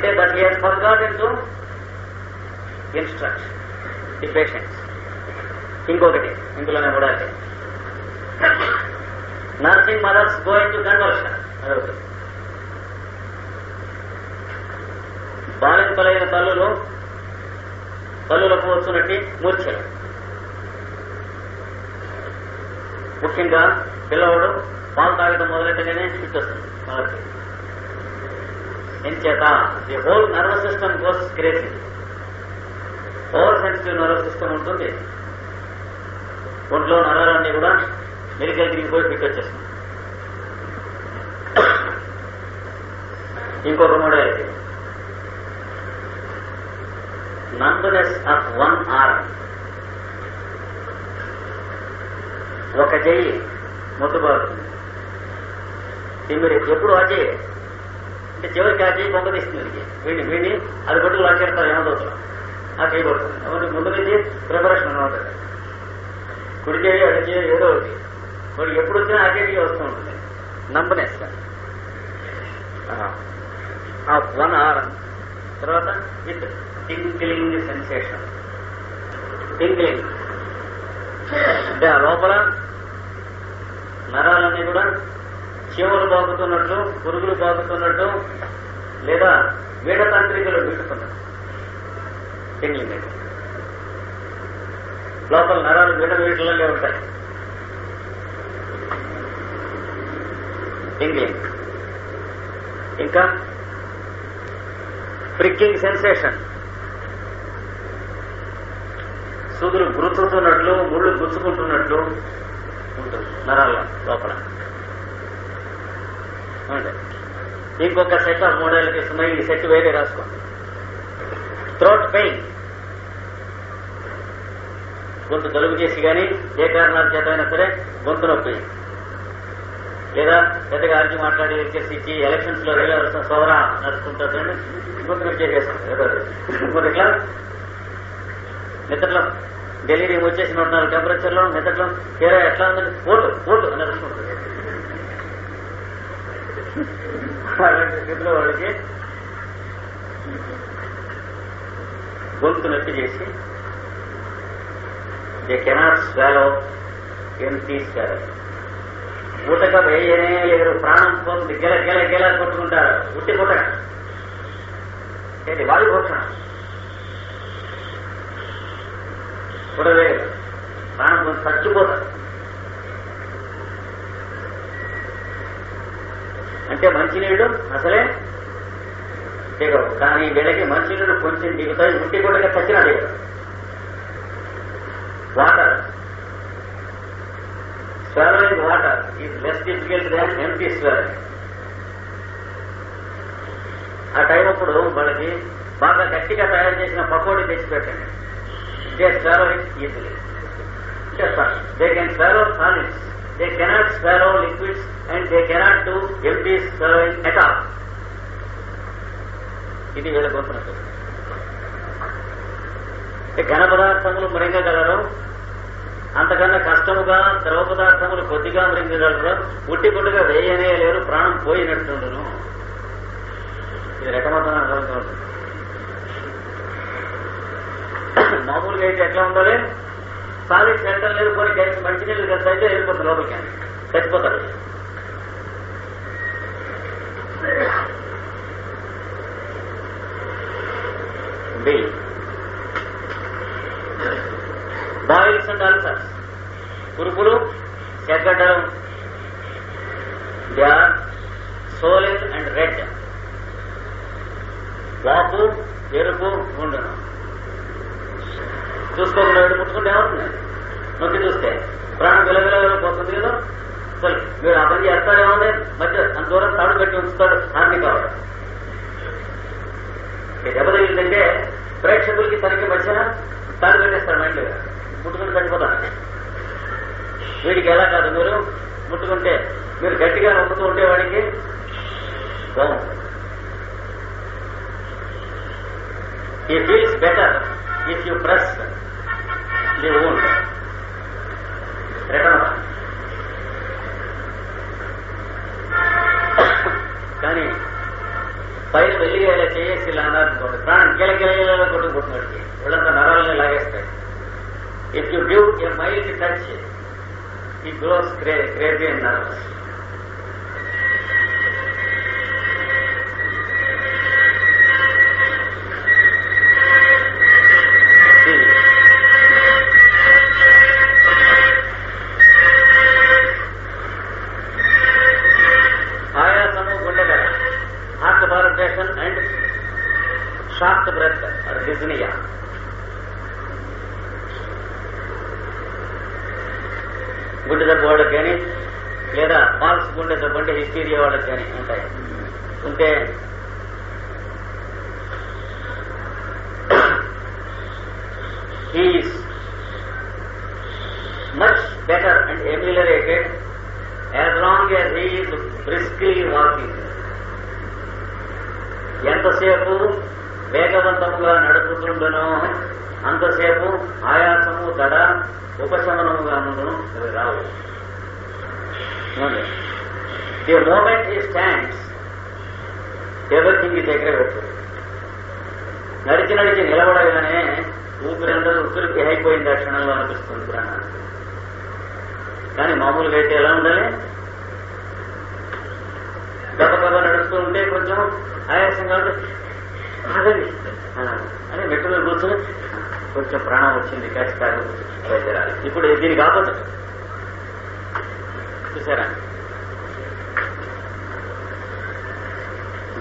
అంటే that he has forgotten to instruct the patients. ఇంకొకటి ఇందులోనే కూడా nursing mothers going to conversion అదొకటి. బాలింతలైన తల్లులకు వస్తున్నట్టు మూర్ఛలు. ముఖ్యంగా పిల్లవాడు పాలు తాగడం మొదలెట్టగానే ఫిట్ వస్తుంది వాళ్ళకి. ఎంచేత the whole nervous system goes crazy. Over sensitive nervous system ఉంటుంది. ఒంట్లో నరాలన్నీ కూడా మెడికల్ తిరిగిపోయి ఫిట్ వచ్చేస్తుంది. ఇంకొక మోడల్ ఇది numbness of one arm. ఒక చెయ్యి మొద్దుబారుతుంది. తిమ్మిరి ఎప్పుడు ఆ చెయ్యి అంటే చివరికి ఆ చెయ్యి బొంగ తీస్తుంది. వీడిని అది బట్టి లాక్కెడతారు ఏమవుతుంది ఆ చెయ్యి పడుతుంది. కాబట్టి ముందు నుంచి ప్రిపరేషన్ అనమాట. కుడి చెయ్యి అడి చెయ్యి ఏదో ఒకటి వాడు ఎప్పుడు వచ్చినా ఆ చెయ్యి వస్తూ ఉంటుంది. Numbness of one arm. తర్వాత విత్ టింక్లింగ్ సెన్సేషన్. టింక్లింగ్ అంటే ఆ లోపల నరాలన్నీ కూడా చీమలు బాగుతున్నట్లు, పురుగులు బాగుతున్నట్టు, లేదా వీడతంత్రికలు బిట్టుతున్నట్టు టింక్లింగ్ అంటే. లోపల నరాలు వీడలే ఉంటాయి. టింక్లింగ్. ఇంకా ప్రిక్కింగ్ సెన్సేషన్. సూదులు గుర్తుతున్నట్లు, ముళ్ళు గుచ్చుకుంటున్నట్లు ఉంటుంది నరాల లోపల. ఇంకొక సెట్ ఆఫ్ మోడల్కి ఇస్తున్నాయి. ఈ సెట్ వేరే రాసుకోండి. Throat pain. గొంతు జలుబు చేసి కానీ ఏ కారణాల చేత అయినా సరే గొంతు నొప్పి, లేదా పెద్దగా అరిచి మాట్లాడి ఎక్కేసి ఇచ్చి ఎలక్షన్స్ లో సోదరా నడుచుకుంటారు గొంతు నొప్పి చేసేస్తారు. మరి ఇట్లా నిద్రలో డెలివరీ వచ్చేసి 104 టెంపరేచర్ లో నిద్రలో తీరా ఎట్లా ఉందంటే పోటు అని నడుచుకుంటుంది. స్థితిలో వాడికి గొంతు నొప్పి చేసి they cannot swallow empty swallow. ఊటక వేయనే లేరు, ప్రాణం పోతుంది, గెల కొట్టుకుంటారు. ఉట్టి పుట్టక ఏంటి వాయు పోషణ చూడవే, ప్రాణం కొంచెం చచ్చిపోతారు. అంటే మంచినీళ్ళు అసలే దిగవు, కానీ వీళ్ళకి మంచినీళ్ళు కొంచెం దిగుతాయి. ఉట్టి కూడా చచ్చినా దిగదు. Water, swallowing water is less difficult than empty swallowing. ఆ టైం అప్పుడు వాళ్ళకి బాగా గట్టిగా తయారు చేసిన పకోడీ తెచ్చిపెట్టండి. They swallowing easily. They can swallow solids, they cannot swallow liquids and they cannot do empty swallowing at all. ఇది వీళ్ళ గొంతునట్టు. ఘన పదార్థములు మృంగగలరు, అంతకన్నా కష్టముగా ద్రవ పదార్థములు కొద్దిగా మృంగగలరు. ఉట్టి గుడ్డుగా వేయనే లేరు, ప్రాణం పోయినట్టుండును. ఇది రెటమతం ఉంటుంది. మామూలుగా అయితే ఎట్లా ఉండాలి, సాలిడ్ సెంటర్ లేదు, కొన్ని మంచినీళ్ళు కలిసి అయితే వెళ్ళిపోతుంది లోపలికి, చచ్చిపోతారు. బాయిల్స్ అండ్ అల్సర్స్, కురుపులు, చెగ్గడ్డలు, they are swollen and red. వాపు, ఎరుపు ఉండను. చూసుకోకుండా ముట్టుకుంటే ఏమవుతుంది, నొక్కి చూస్తే ప్రాణం విలవిలపోతుంది కదా. సరే మీరు ఆ పని చేస్తారేమో మధ్య అంత దూరం తాడు పెట్టి ఉంచుతాడు ఆర్మీ కావాలి. దెబ్బ తగిలిందంటే ప్రేక్షకులకి తనకి మధ్యన తాడు పెట్టేస్తాడు మైండ్, ముట్టుకుని చచ్చిపోతాడు. వీడికి ఎలా కాదు, మీరు ముట్టుకుంటే మీరు గట్టిగా నొక్కుతూ ఉంటే వాడికి బాగుంటుంది. he feels better if you press the wound. కానీ పైన వెళ్ళి ఇలా చేసి mild touch, he grows crazy and nervous. Ayasamu Gundagara, heart palpitation and short breath or dyspnea. గుండె జబ్బు వాళ్ళకి కానీ లేదా ఫాల్స్ గుండె జబ్బు అంటే హిస్టీరియా వాళ్ళకి కానీ ఉంటాయి. ఉంటే he is much better and ameliorated as long as he is briskly walking. ఎంతసేపు వేగవంతముగా నడుపుతుండనో అంతసేపు ఆయాసము దడ ఉపశమనముగా ఉండును రావు. ది మూమెంట్ ఈ స్టాండ్స్ ఎవ్రీథింగ్ ఈజ్ అగ్రెసివ్. నడిచి నడిచి నిలబడగానే ఊపిరందరూ ఉక్కిరికి అయిపోయింది ఆ క్షణంలో అనిపిస్తుంది ప్రాణాలు. కానీ మామూలుగా అయితే ఎలా ఉండాలి? గబగబా నడుస్తూ ఉంటే కొంచెం ఆయాసంగా ఉంటే ఆగండి అని మెట్టు మీద కూర్చొని కొంచెం ప్రాణం వచ్చింది కష్టాలు వైద్యరాలు. ఇప్పుడు దీనికి ఆపోజిట్ చూసారా?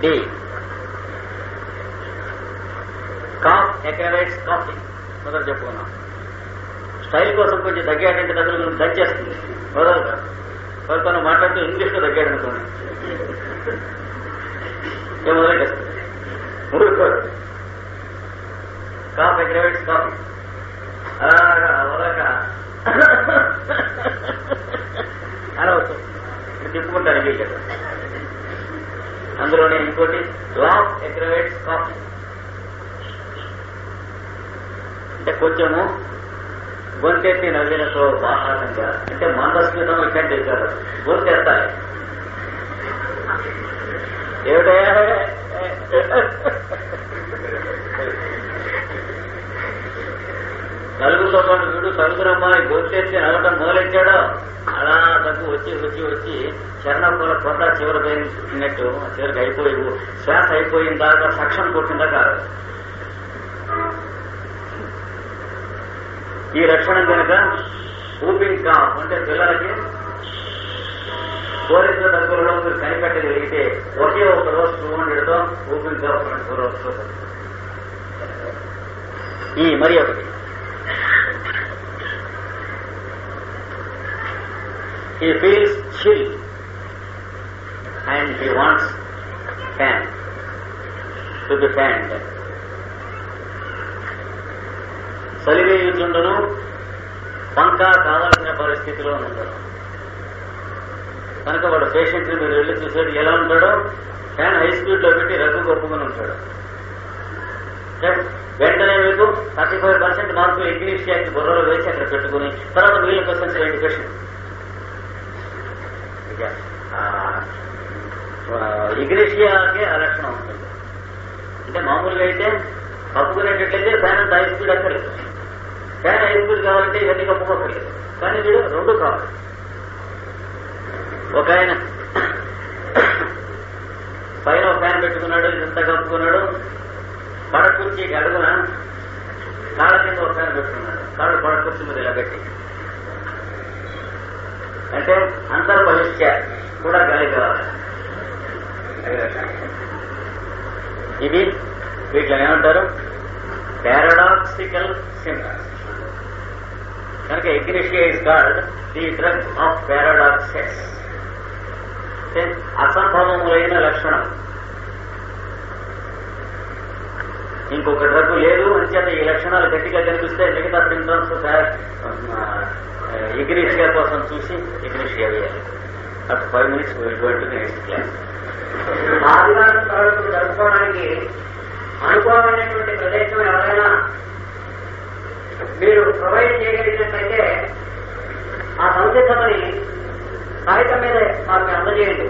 డి కాఫ్ అగ్రవేట్స్ కాఫింగ్ మొదలు చెప్పుకున్నాం. స్టైల్ కోసం కొంచెం తగ్గాడంటే దగ్గర దంచేస్తుంది మొదలుగా. ఎవరితో మాట్లాడుతూ ఇంగ్లీష్లో తగ్గాడు అనుకోండి ఏ మొదలెట్టేస్తుంది. ఊరుకోరు. కాఫ్ అగ్రవేట్స్ కాఫీ అలాగా అలాగా అలా వస్తుంది. తిప్పుకుంటారు వీళ్ళు. అందులోనే ఇంకోటి లాఫ్ అగ్రవేట్స్ కాఫీ అంటే కొంచెము గొంతెత్తి నవ్వినతో బాహారంగా అంటే మందస్మితం ఇక్కడ చేశారు. గొంతెత్తాలి. ఏమిటయా నలుగురితో పాటు వీడు సముద్రమ్మాయి గొంతెత్తి నవ్వటం మొదలెట్టాడో అలా దగ్గు వచ్చి వచ్చి వచ్చి చరణపూల పొంద చివరి పోయినట్టు చివరికి అయిపోయి శ్వాస అయిపోయిన దాకా సక్షం కొట్టిందా కాదు. ఈ లక్షణం కనుక ఊపింగ్ కాఫ్ అంటే పిల్లలకి కోరిక దగ్గరలో మీరు కనిపెట్టగలిగితే ఒకే ఒక రోజు 200తో ఊపింగ్ కాఫ్ 2 రోజుతో ఈ మరి ఒకటి he feels chill and he wants fan to be fanned. చలివేయుచుండును పంకా కావాల్సిన పరిస్థితిలో ఉండడు కనుక వాడు పేషెంట్ని మీరు వెళ్ళి చూసేది ఎలా ఉంటాడో ఫ్యాన్ హై స్పీడ్ లో పెట్టి రగ్గు గొప్పగా ఉంటాడు. వెంటనే మీకు 35% మార్కులు ఇగ్నిషియాకి బుర్రలో వేసి అక్కడ పెట్టుకుని తర్వాత వీళ్ళ క్వశ్చన్స్ ఎడ్యుకేషన్ ఇగ్నిషియాకే ఆ లక్షణం ఉంటుంది. అంటే మామూలుగా అయితే కప్పుకునేటట్లయితే ఫ్యాన్ అంత హై స్పీడ్ అక్కర్లేదు. ఫ్యాన్ హై స్పీడ్ కావాలంటే ఇవన్నీ కప్పుకోకర్లేదు. కానీ వీడు 2 కావాలి. ఒక ఆయన పైన ఫ్యాన్ పెట్టుకున్నాడు, ఇదంతా కప్పుకున్నాడు. పడకుర్చీకి అడుగున కాళ్ళ కింద ఒక ఫ్యాన్ పెట్టుకున్నాడు. కాళ్ళు పడకుర్చీ మీద ఇలా పెట్టి అంటే అంతర్బహిష్ట కూడా గాలి కావాలి. ఇది వీటిలో ఏమంటారు? Paradoxical symptoms. కనుక ignatia is called the drug of paradoxes. అసంభవములైన లక్షణం. ఇంకొక డ్రగ్ లేదు అంచేత ఈ లక్షణాలు గట్టిగా కనిపిస్తే మిగతా సింప్టమ్స్ ఇగ్నిషియా కోసం చూసి ఇగ్నిషియా వేయాలి. అటు 5 minutes నెక్స్ట్ క్లాస్. ఆదివారం తరగతులు జరుపుకోవడానికి అనుకూలమైనటువంటి ప్రదేశం ఎవరైనా మీరు ప్రొవైడ్ చేయగలిగినట్లయితే ఆ సంసిద్ధతని కాగితం మీద మాకు అందజేయండి.